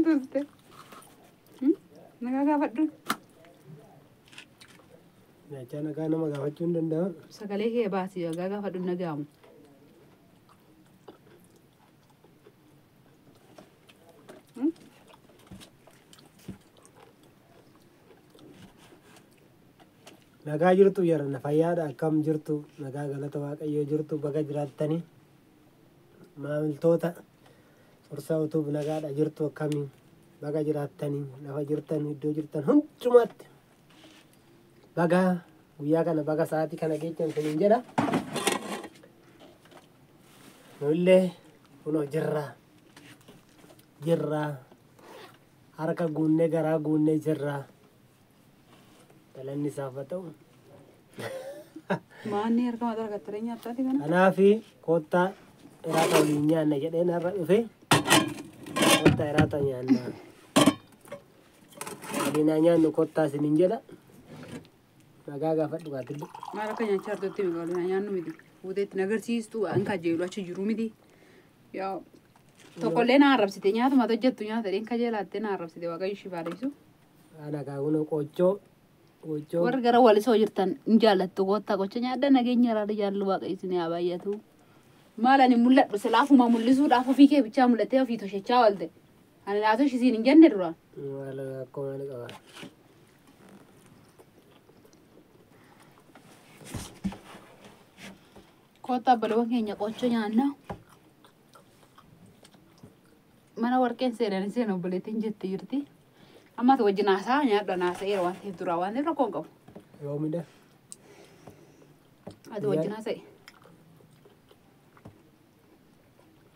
tuuste. Nagaa gaafadhu. Nyaachaa nagaa nama gaafachuu hin danda'amu. Sagalee kee baasii nagaa gaafadhu nagaamu. Nagaa jirtu yaranna fayyaadha akkam jirtu nagaa galata waaqayyoo jirtu baga jiraattanii maamiltoota horsaa utuuf nagaadha jirtu akkamiin baga jiraattanii lafa jirtan iddoo jirtan hundumaatti baga guyyaa kana baga sa'aatii kana geechan siniin jedha nullee kunoo jirra harka guunnee garaa guunnee jirra. Galanni isaaf haa ta'u. Maanni harka mataa argattee nyaattaati kana? Kanaafi kottaa iraata waliin nyaanna jedheen har'a dhufe kottaa iraata nyaanna. Waliin nyaannu kottaa isiniin jedha. Nagaa gaafadhu gaafadhu. Maal akka nyaachaa jirtutti miti waliin nyaannu miti. Fuuteetti nagarsiistu waan kajeelu achi jiru miti. Yaa tokkollee na arrabsite nyaatuma hojjettu nyaata dheen kajeelaattee na arrabsite waaqayyo ishii baadhiisu. Nagaa kun qochoo. Warri gara walisoo jirtan hin jaallattu kottaa qocha nyaadda nageenya irraa jaallu waaqayyo isin haa baay'atu. Maal ani mul'adhu silaafuma mul'isuudhaaf ofii kee bichaa mul'attee ofii toshechaa oolte. Ani laatu ishisiin hin jenne duraan. Maal akkuma ni qaba. Kottaa balawwan keenya qocha nyaanna. Mana warqeen seenan seen obboleettiin jettee jirti. Amma tu wajjin haasaa nyaadha haasa'eera waan ta'eef duraa waan ta'eef rakkoon qabu. Yoomidha. Ati wajjin haasa'e.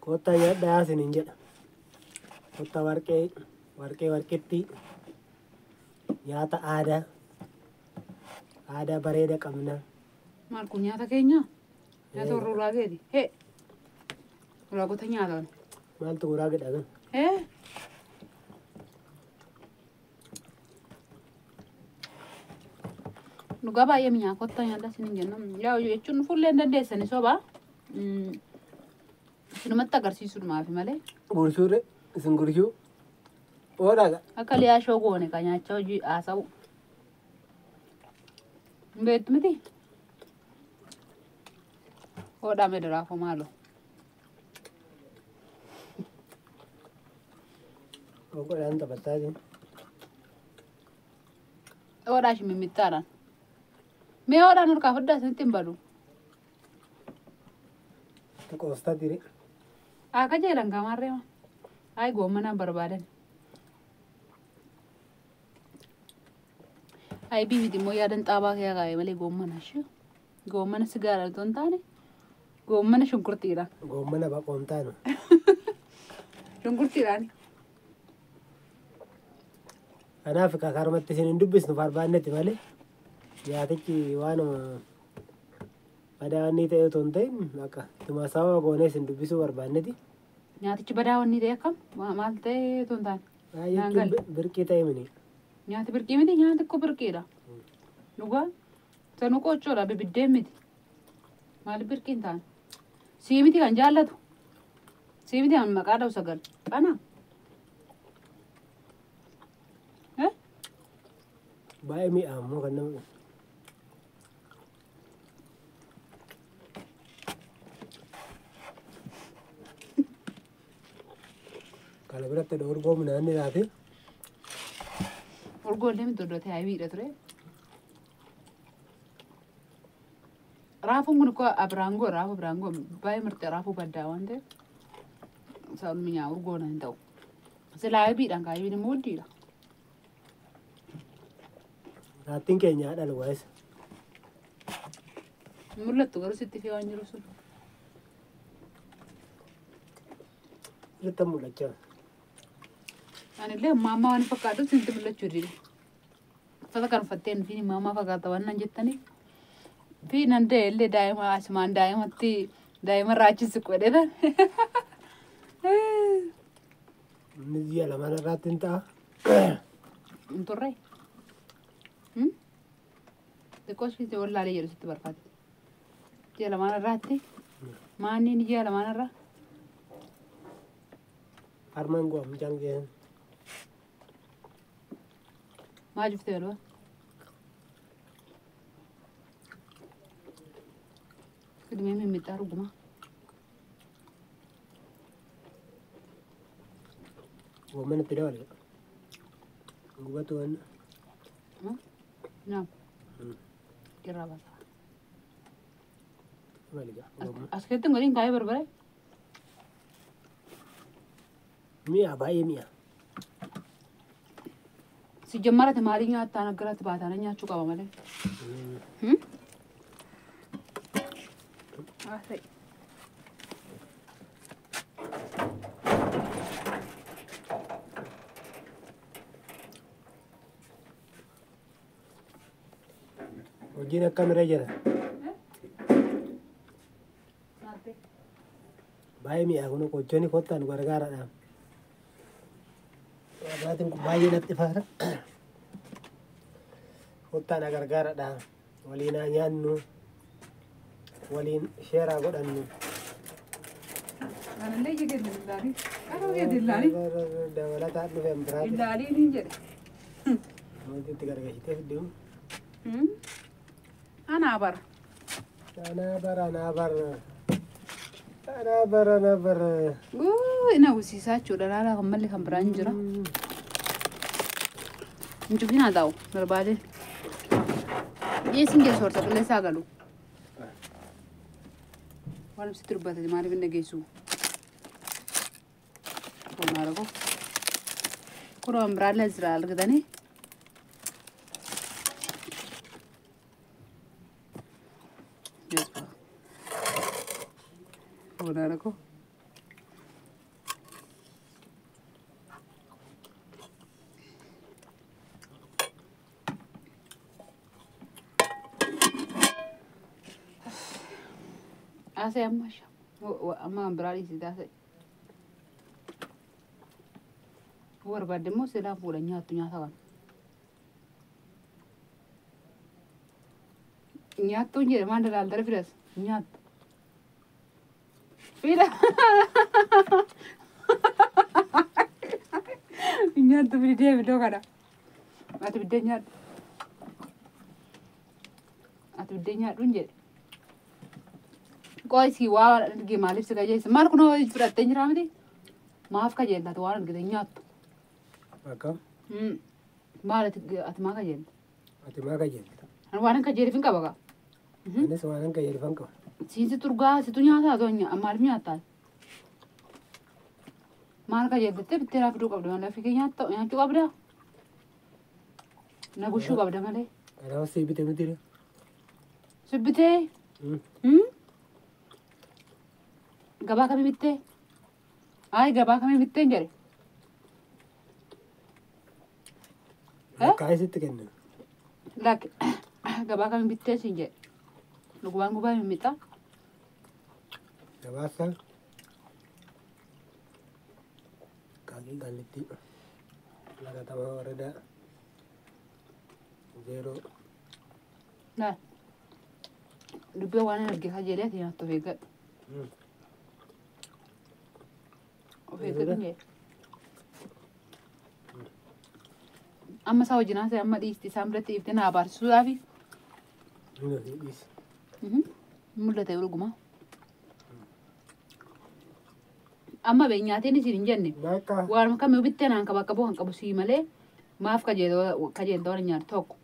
Kottaa nyaadhaa isiniin jedha. Kottaa warqeetti nyaata aadaa bareeda qabna. Maal kun nyaata keenya? Nyaata warra uraageeti. Hee! Uraagota nyaata kana. Maaltu uraagedha kan? Hee! Dhugaa baay'ee mi'aa kottaa nyaata isiniin jenna. Yaa jechuun fuulleen dandeessani soba. Isinumatti agarsiisuudhaaf malee. Gurshuure isin gurshuu. Oodhaadha. Akka liyaa shoo goone kan nyaachaa hojii haasa'u. Hin beektu miti? Oodhaa mediraafoo maaloo? Oodhaan taphataa jiru. Oodhaa ishii mimmittaadhaan. Mee oodhaan harkaa fuddaa isinitti hin badu? Qoostaa tiri. Akka jeelan kamaarree maa? Ayi goommanaan barbaadan. Ayi biifiti immoo yaadan xaabaa kee kaa'e malee goommana ishee. Goommana sigaara otoo hin taane goommana shunkurtiidhaan. Goommana baqoon taanu. Shunkurtiidhaan. Kanaaf kakarumatti isin hin dubbisnu barbaannetti malee nyaatichi waanuma badaawanii ta'e otoo hin ta'in akka tuma sababa goonee isin dubbisuu barbaannetti. Nyaatichi badaawanii ta'e akkam? Maal ta'e otoo hin taane? Jechuun birqii ta'e mini. Nyaati birqii miti nyaati koo birqiidha. Dhugaa sanuu qochoodha bibiddeen miti. Maali birqiin taane? Sii miti kan jaallatu. Sii miti kan maqaa dha'u sagal. Qanaa. Baay'ee mi'aamu kan nama. Kana biratti dorgoo midhaan ni laate. Urgoollee miti iddoo ta'ee miidha ture. Raafuun kun koo abiraangoo raafuu abiraangoo baay'ee mirte raafuu baddaa waan ta'eef sababni nyaa urgoona hin ta'u. Silaa biidhaan kaayyoon immoo hoddiidha. Raattiin keenya haadha luwaayisa. Mul'attu garuu sitti fi waan jiru sun. Irratti mul'achaa. Anillee mammaa waan fakkaatu sitti mul'achuu dide. Uffata kan uffatteen fi mammaa fakkaata waan nan jettanii. Fi nan ta'e illee daa'ima asumaan daa'ima raachisi godhetan. Inni ji'a lamaan irraatti hin ta'a. Hin turre. Xiqqoo ishee wallaalee jedhu sitti barbaade. Ji'a lamaan irraatti. Maanni ji'a lamaan irraa. Harmaan gu'a mucaan ga'een. ما جبت له كده مين متارو جما ومن تدور قوته أنا نعم كرا بس مالك أسكت تقولين كاي بربرة مية باي مية si jemmara maalinya taana garatti baatana nyaachuu qaba malee. Hojiin akkamirra jira? Baay'ee mi'aawu qochoonni kottaan gargaaraadha. Waatiin kun baay'ee natti faara. Kottaan gargaaraadha. Waliin haa nyaannu. Waliin sheeraa godhannu. Anallee jedhe dillaali. Qaroo jedhe dillaali. Dabalataan dhufe biraati. Dillaali ni jedhe. Wanti gargaashitee fidduu. Anaa bara. Anaa bara. Ina usiisaa jechuudha laala kan malli kan biraan jira. Injufin haa ta'u barbaade. Dhiyeessin geessu horta qilleensaa galu. Waan ibsitti dubbate maaliif hin dhageessu? Kun maal argu? Kun waan biraallee jira argitanii? Kun argu? Asal macam, amma beralih sih asal. War bademu sedang pulangnya tu nyata kan. Nyatu je mana dalam dari firas nyat. Firas. Nyatu video video kada. Atau video nyat. Atau video nyat runje. Kau si wah gimana sih kerja? Mar kuno berat tenjer ramai maaf kerja lah tu orang kita nyat. Apa? Mar atma kerja. Atma kerja. Orang kerja di finka baga. Ini seorang kerja di finka. Sini turga situ nyata tu mar nyata. Mar kerja betul betul apa tu kau dah nak fikir nyata tu apa dah? Nak busuk apa dah malah? Kalau sih betul. Sebetulnya. Gabaa kami bitte? Ay gabaa kami bitte jare. Kaya situ kan? Lak gabaa kami bitte sih jare. Luguan gubah mita. Gabaa sah. Kaki galiti. Laga tahu reda. Zero. Nah. Dua warna lagi saja dia yang tu vegan. Amma sawo jinaa amma dhiisti isaan biratti ifte naa abaarsuudhaafi. Mul'ata dhuguma. Amma beenyaatiin isin hin jenne. Waan kamii bittee naan qaba kan qabu sii malee maaf kajeeltoo nyaatu tokko.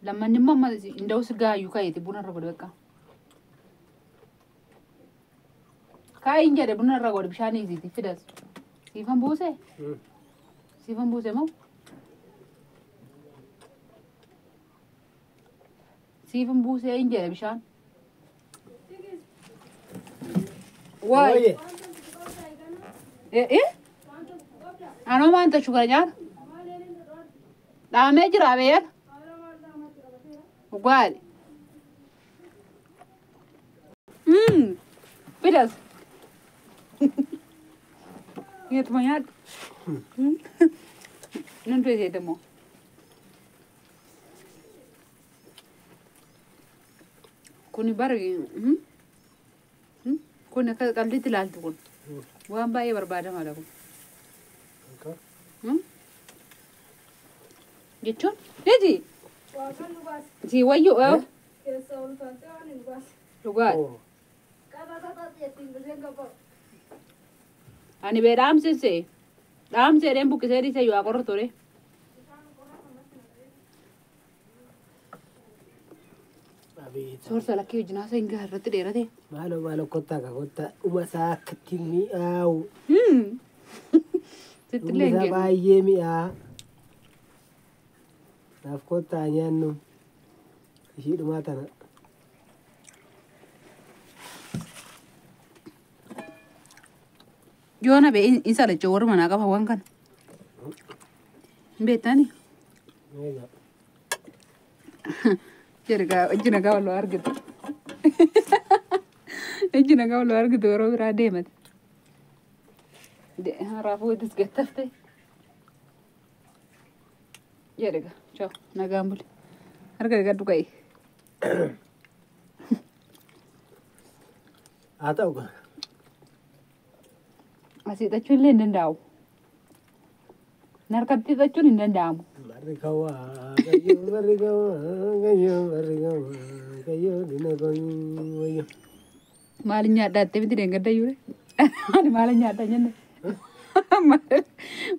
Lammanni immoo amma inda'u si gaayyuu kayeeti buna irra godhe beekaa. Kaayin jedhe buna irra godhe bishaan eegsiiti fidas. Siifan buuse? Siifan buuse moo? Siifan buuse hin jedhe bishaan. Waayee. Anoo maanta shukara nyaata? Dhaamee jira beeyyan? Gaali. Fidas. Nyaatuma nyaadhu. Nan fayyadamoo. Kuni bara kun akka qalliitti ilaaltu kun waan baay'ee barbaadamaadha kun. jechuun deeji Waaqaan nu baase. si wayyu Keessa ol kaatee waan hin baase. dhugaa Oo. Qabataa ittiin bishaan qabu. ani bee dhaamseedheen buqqisee dhiise yoo qorra ture Abeet. soorsa lakkee hojii isa hin irratti dheerate Maaloo kottaa ka kottaa dhuma isaa akkatti mi'aawu. sitti Dhumni isaa illee baay'ee mi'aa. Naaf kottaa nyaannu. Ishii dhumaa tana. yoo na bee isa lachoo warra manaa qaba waan kana hin beektani Meeqa. jedhe ejji nagaa walloo argitu ejji nagaa walloo argitu yeroo biraa deemate raafuu itti gattafte jedhe gaa choo nagaan bule harka gaddu ka'e Haa ta'u kana. asii hidhachuun illee hin danda'amu harkatti hidhachuun hin danda'amu Barri kawaa kayyoo barri kawaa kayyoo dina wayyo. maalin nyaadhaa itti miti deengadayyuure ani maalin nyaadhaa jenne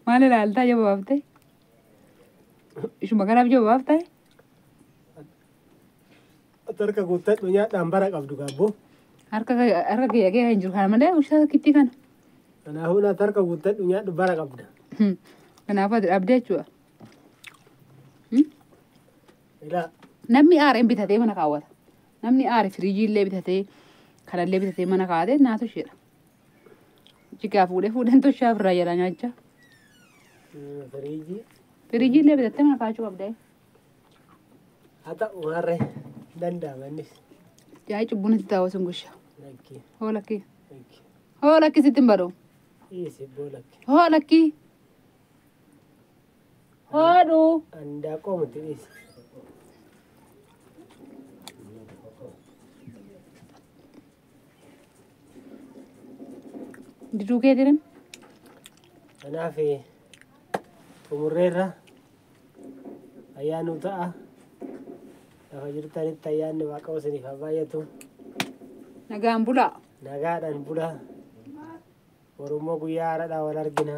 maal ilaaltaa jabaaftee ishuma kanaaf jabaaftee Tarka guuttadhu nyaadhaan bara qabdu gaabboo. harka kiyya kee hin jiru kana malee ushata kitti kana Kanaafuu na tarka guuttadhu nyaadhu bara qabda. kanaaf ati dhabdee jechuudha Ilaa namni aareen bitatee mana kaawwata namni aare firiijii illee bitatee kanallee bitatee mana kaawwatee naatu isheedha jigaa fuudheen toshaa ofirraa jedha nyaachaa firiijii firiijii illee bitattee mana kaawwachuu qabdee haa ta'u harree danda'amannis. jaayii cubbuun itti taa'u sun gushaa Lakkii hoo lakkii lakkii hoo lakkii sitti hin badhu dhiisi boo lakkii. hoo lakkii hoodhuu Handaaqoo miti dhiisi. diduu kee jiran Kanaaf xumurreerra ayyaanuu ta'a. Lafa jirtanitti ayyaanni waaqa isiniif haa baay'atu. nagaan bulaa Nagaadhaan bula. Oromoo guyyaa haaraadhaa wal argina.